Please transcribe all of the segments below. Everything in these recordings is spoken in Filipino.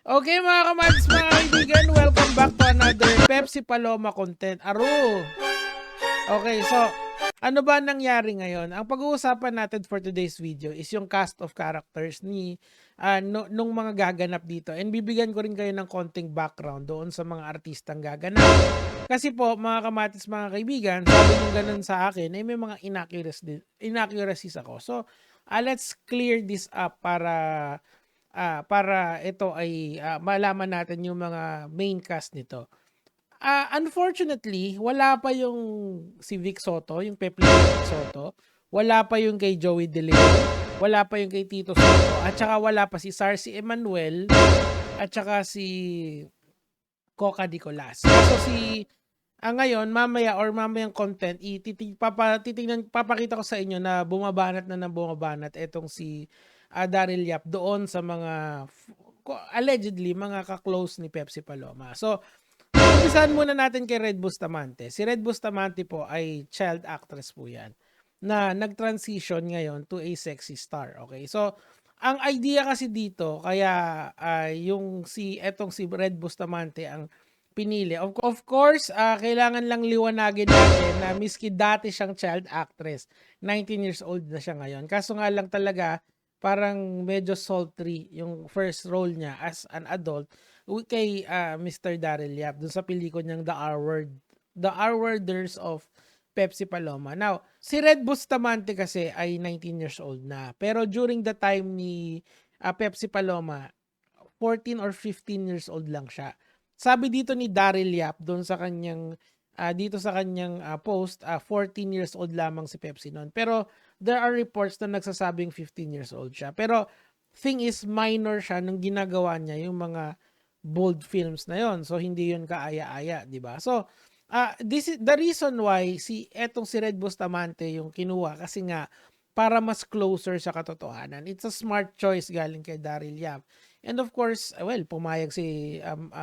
Okay mga kamads, mga kaibigan, welcome back to another Pepsi Paloma content. Okay, so ano ba nangyari ngayon? Ang pag-uusapan natin for today's video is yung cast of characters ni nung mga gaganap dito. And bibigyan ko rin kayo ng konting background doon sa mga artistang gaganap. Kasi po, mga kamatis, mga kaibigan, sabi nyo ganun sa akin, ay may mga inaccuracies ako. So, let's clear this up para ito ay malaman natin yung mga main cast nito. Unfortunately, wala pa yung si Vic Soto, yung Pepe Vic Soto. Wala pa yung kay Joey De Leon. Wala pa yung kay Tito Soto. At saka wala pa si Sarcy Emmanuel. At saka si Coca Nicolas. So ngayon, mamayang content, papakita ko sa inyo na bumabanat na ng bumabanat etong si Daryl Yap doon sa mga allegedly mga ka-close ni Pepsi Paloma. So, umpisahan muna natin kay Red Bustamante. Si Red Bustamante po ay child actress po yan na nag-transition ngayon to a sexy star. Okay? So, ang idea kasi dito, kaya etong si Red Bustamante ang pinili. Of course, kailangan lang liwanagin natin na miski dati siyang child actress, 19 years old na siya ngayon. Kaso nga lang talaga, parang medyo sultry yung first role niya as an adult kay Mr. Daryl Yap dun sa pelikula niyang The R-Worders of Pepsi Paloma. Now, si Red Bustamante kasi ay 19 years old na. Pero during the time ni Pepsi Paloma, 14 or 15 years old lang siya. Sabi dito ni Daryl Yap doon sa kanyang post, 14 years old lamang si Pepsi noon. Pero there are reports na nagsasabing 15 years old siya. Pero thing is, minor siya nung ginagawa niya yung mga bold films na yon. So hindi yun kaaya-aya, 'di ba? So this is the reason why etong si Red Bustamante yung kinuha kasi nga para mas closer sa katotohanan. It's a smart choice galing kay Daryl Yap. And of course, pumayag si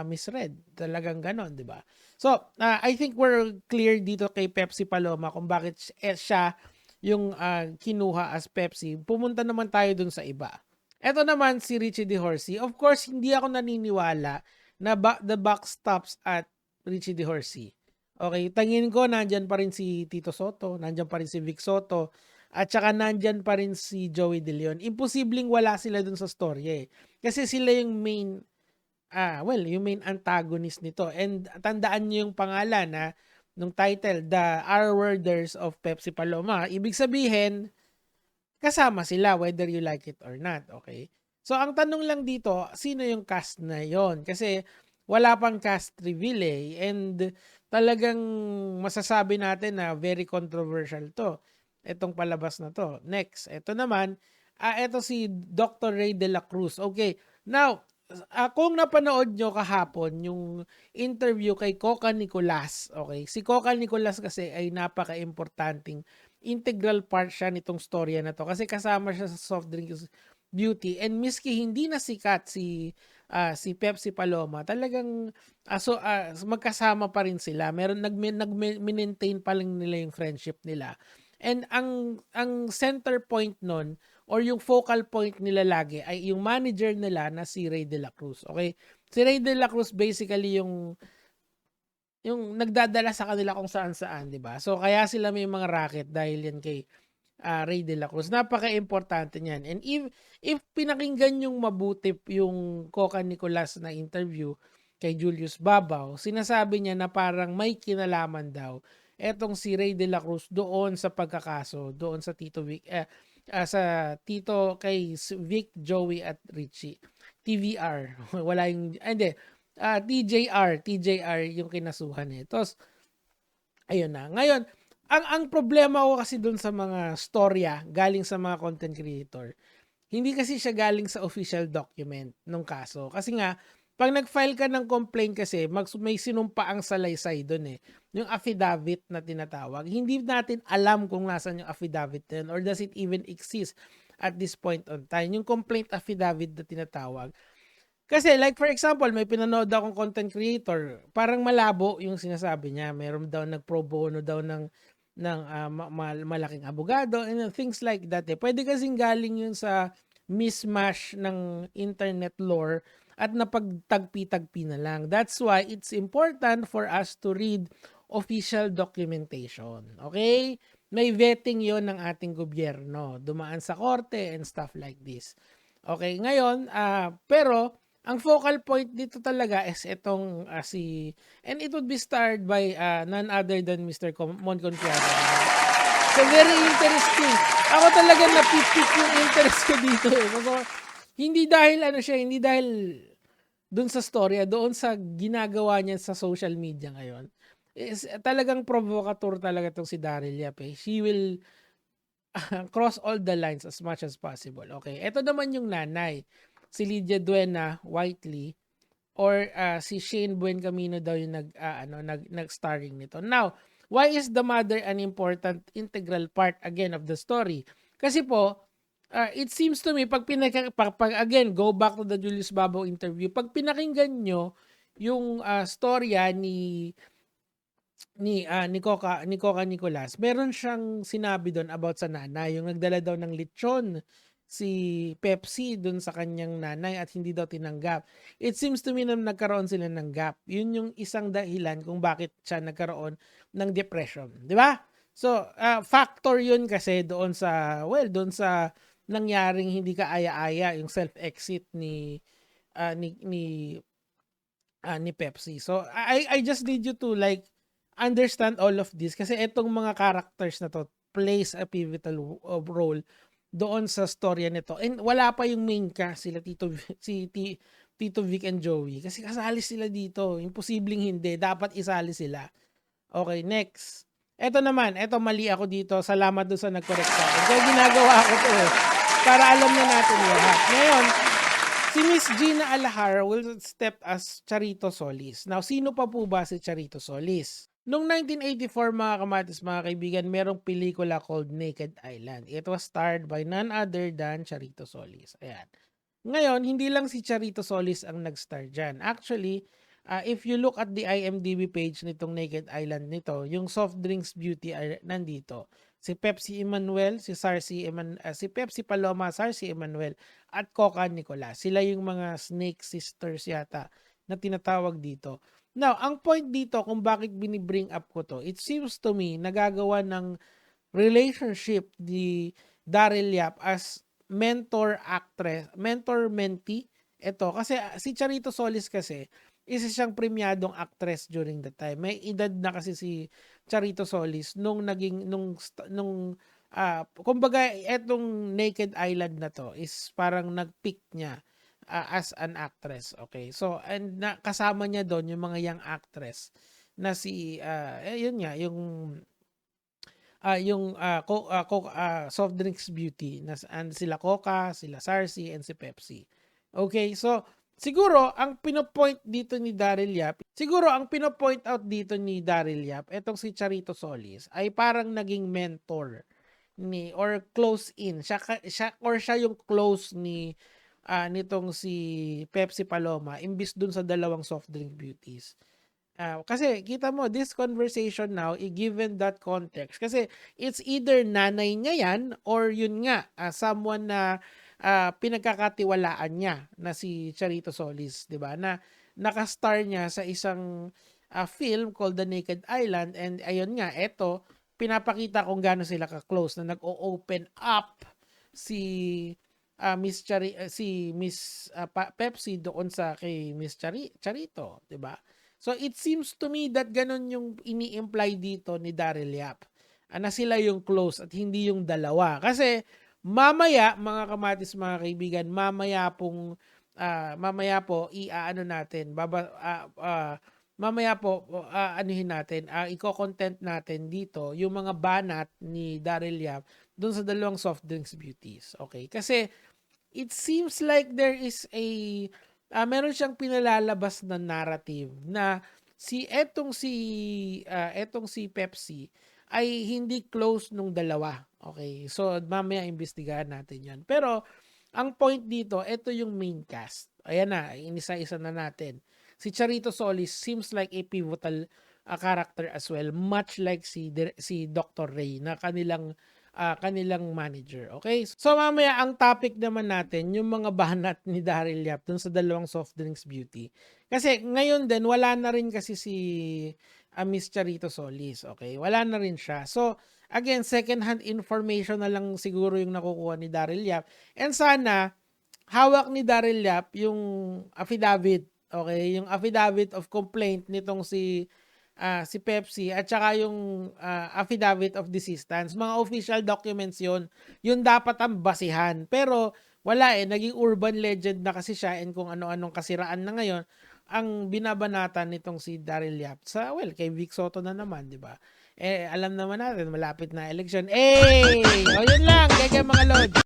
Miss Red. Talagang ganon, di ba? So, I think we're clear dito kay Pepsi Paloma kung bakit siya yung kinuha as Pepsi. Pumunta naman tayo dun sa iba. Ito naman si Richie DeHorsey. Of course, hindi ako naniniwala na the buck stops at Richie DeHorsey. Okay, tangin ko nandyan pa rin si Tito Soto, nandyan pa rin si Vic Soto, at saka nandyan pa rin si Joey De Leon. Imposibleng wala sila dun sa story eh. Kasi sila yung yung main antagonist nito. And tandaan niyo yung pangalan nung title, The R-Worders of Pepsi Paloma. Ibig sabihin, kasama sila whether you like it or not, okay? So, ang tanong lang dito, sino yung cast na yon? Kasi wala pang cast reveal eh. And talagang masasabi natin na very controversial to. Itong palabas na to. Next, ito naman, ito si Dr. Ray De La Cruz. Okay, now, kung napanood nyo kahapon yung interview kay Coca Nicolas, okay, si Coca Nicolas kasi ay napaka-importanting integral part siya nitong storya na to kasi kasama siya sa Soft Drinks Beauty and miski hindi na sikat si Pepsi Paloma, talagang magkasama pa rin sila. Nag-maintain pa lang nila yung friendship nila. And ang center point nun or yung focal point nila lagi ay yung manager nila na si Ray De La Cruz. Okay? Si Ray De La Cruz basically yung nagdadala sa kanila kung saan-saan, 'di ba? So kaya sila may mga racket dahil yan kay Ray De La Cruz. Napaka-importante niyan. And if pinakinggan yung mabuti yung Coca Nicolas na interview kay Julius Babaw, sinasabi niya na parang may kinalaman daw etong si Ray De La Cruz doon sa pagkakaso, doon sa Tito Vic, sa Tito kay Vic, Joey at Richie. TVR. Wala yung, hindi, TJR yung kinasuhan eh. Tapos, ayun na. Ngayon, ang problema ko kasi dun sa mga storya galing sa mga content creator, hindi kasi siya galing sa official document ng kaso. Kasi nga, pag nag-file ka ng complaint kasi, may sinumpa ang salaysay dun eh. Yung affidavit na tinatawag. Hindi natin alam kung nasan yung affidavit na yun or does it even exist at this point on time. Yung complaint affidavit na tinatawag. Kasi like for example, may pinanood akong content creator, parang malabo yung sinasabi niya. Meron daw nag-pro bono daw ng malaking abogado and things like that. Eh. Pwede kasing galing yun sa mismatch ng internet lore at napagtagpi-tagpi na lang. That's why it's important for us to read official documentation. Okay? May vetting yon ng ating gobyerno. Dumaan sa korte and stuff like this. Okay, ngayon, pero ang focal point dito talaga is itong and it would be starred by none other than Mr. Mon Confiado. So very interesting. Ako talaga napipik yung interest ko dito. So, hindi dahil doon sa storya, doon sa ginagawa niya sa social media ngayon. Is talagang provocateur talaga tong si Daryl Yap. She will cross all the lines as much as possible. Okay, ito naman yung nanay. Si Lydia Duena Whiteley or si Shane Buencamino daw yung nag-starring nito. Now, why is the mother an important integral part again of the story? Kasi po, it seems to me, pag again, go back to the Julius Babaw interview, pag pinakinggan nyo yung storya ni Coca Nicolas, meron siyang sinabi doon about sa nanay, yung nagdala daw ng lechon si Pepsi doon sa kanyang nanay at hindi daw tinanggap. It seems to me na nagkaroon sila ng gap. Yun yung isang dahilan kung bakit siya nagkaroon ng depression. Di ba? So, factor yun kasi doon sa nangyaring hindi kaaya-aya yung self-exit ni Pepsi. So, I just need you to understand all of this kasi etong mga characters na to plays a pivotal role doon sa storya nito. And wala pa yung main cast, sila Tito Vic and Joey. Kasi kasali sila dito. Imposibleng hindi. Dapat isali sila. Okay, next. Eto naman. Eto, mali ako dito. Salamat doon sa nag-correct sa akin. Kaya ginagawa ko to para alam na natin lahat. Ngayon, si Miss Gina Alahar will step as Charito Solis. Now, sino pa po ba si Charito Solis? Noong 1984, mga kamatis, mga kaibigan, merong pelikula called Naked Island. It was starred by none other than Charito Solis. Ayan. Ngayon, hindi lang si Charito Solis ang nag-star dyan. Actually, if you look at the IMDb page nitong Naked Island nito, yung soft drinks beauty ay nandito. Si Pepsi Emmanuel, si Pepsi Paloma, Sarcy Emmanuel, at Coca Nicolas. Sila yung mga snake sisters yata na tinatawag dito. Now, ang point dito kung bakit binibring up ko to, it seems to me nagagawa ng relationship ni Daryl Yap as mentor-mentee. Ito, kasi si Charito Solis kasi, isa siyang premiadong actress during the time. May edad na kasi si Charito Solis kumbaga, etong Naked Island na to is parang nag-peak niya as an actress. Okay, so and kasama niya doon yung mga young actress na yun nga yung soft drinks beauty and sila Coca, sila Sarcy, and si Pepsi. Okay, so siguro ang pinopoint out dito ni Daryl Yap, etong si Charito Solis ay parang naging mentor or close in siya yung close nitong si Pepsi Paloma imbis dun sa dalawang soft drink beauties. Kasi kita mo, this conversation now, given that context, kasi it's either nanay niya yan or yun nga, someone na pinagkakatiwalaan niya na si Charito Solis, di ba? Na nakastar niya sa isang film called The Naked Island, and ayun nga, eto, pinapakita kung gaano sila ka-close na nag-o-open up si Miss Pepsi doon sa kay Miss Charito, 'di ba? So it seems to me that ganun yung ini-imply dito ni Daryl Yap. Na sila yung close at hindi yung dalawa. Kasi mamaya, mga kamatis, mga kaibigan, mamaya po anuhin natin, i-content natin dito yung mga banat ni Daryl Yap doon sa dalawang soft drinks beauties. Okay? Kasi it seems like there is meron siyang pinalalabas na narrative na etong si Pepsi ay hindi close nung dalawa. Okay? So, mamaya imbestigahan natin yan. Pero, ang point dito, ito yung main cast. Ayan na, inisa-isa na natin. Si Charito Solis seems like a pivotal character as well, much like si Dr. Ray na kanilang kanilang manager. Okay? So mamaya ang topic naman natin yung mga banat ni Daryl Yap dun sa dalawang soft drinks beauty. Kasi ngayon din wala na rin kasi si Miss Charito Solis, okay? Wala na rin siya. So again, second hand information na lang siguro yung nakukuha ni Daryl Yap. And sana hawak ni Daryl Yap yung affidavit, okay? Yung affidavit of complaint nitong si Pepsi at saka yung affidavit of desistance. Mga official documents yon. Yun dapat ang basihan. Pero wala naging urban legend na kasi siya and kung ano-anong kasiraan na ngayon ang binabanatan nitong si Daryl Yap sa, kay Vic Soto na naman, di ba? Alam naman natin, malapit na election. O yun lang, mga lord.